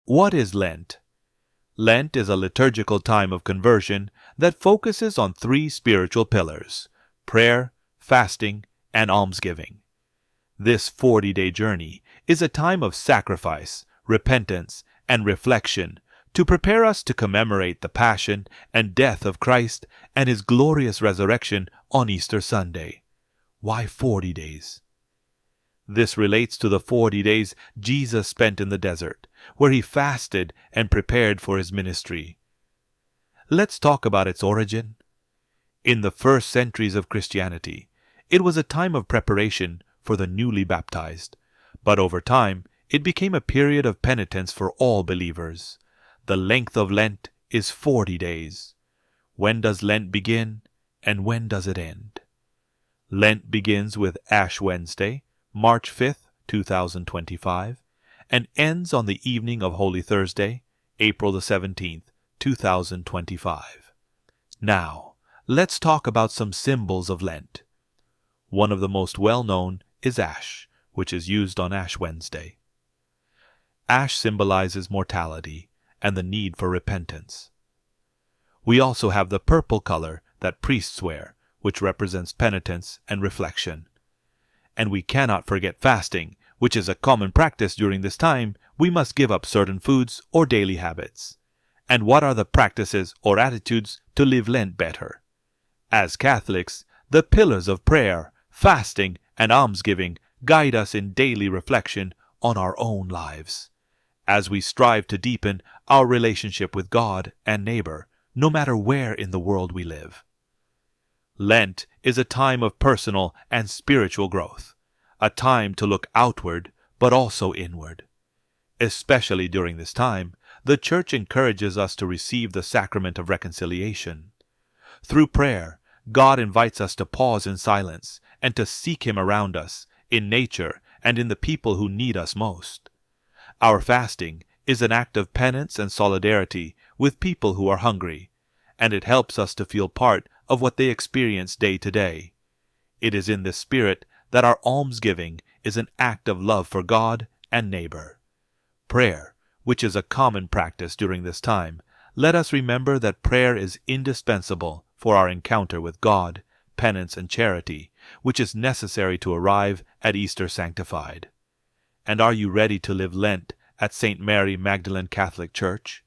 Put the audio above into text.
What is Lent? Lent is a liturgical time of conversion that focuses on three spiritual pillars: prayer, fasting, and almsgiving. This 40-day journey is a time of sacrifice, repentance, and reflection to prepare us to commemorate the passion and death of Christ and His glorious resurrection on Easter Sunday. Why 40 days? This relates to the 40 days Jesus spent in the desert, where He fasted and prepared for His ministry. Let's talk about its origin. In the first centuries of Christianity, it was a time of preparation for the newly baptized, but over time it became a period of penitence for all believers. The length of Lent is 40 days. When does Lent begin, and when does it end? Lent begins with Ash Wednesday, March 5th, 2025, and ends on the evening of Holy Thursday, April the 17th, 2025. Now, let's talk about some symbols of Lent. One of the most well-known is ash, which is used on Ash Wednesday. Ash symbolizes mortality and the need for repentance. We also have the purple color that priests wear, which represents penitence and reflection. And we cannot forget fasting, which is a common practice during this time. We must give up certain foods or daily habits. And what are the practices or attitudes to live Lent better? As Catholics, the pillars of prayer, fasting, and almsgiving guide us in daily reflection on our own lives, as we strive to deepen our relationship with God and neighbor, no matter where in the world we live. Lent is a time of personal and spiritual growth, a time to look outward but also inward. Especially during this time, the Church encourages us to receive the sacrament of reconciliation. Through prayer, God invites us to pause in silence and to seek Him around us, in nature and in the people who need us most. Our fasting is an act of penance and solidarity with people who are hungry, and it helps us to feel part of what they experience day to day. It is in this spirit that our almsgiving is an act of love for God and neighbor. Prayer, which is a common practice during this time, let us remember that prayer is indispensable for our encounter with God, penance, and charity, which is necessary to arrive at Easter sanctified. And are you ready to live Lent at St. Mary Magdalen Catholic Church?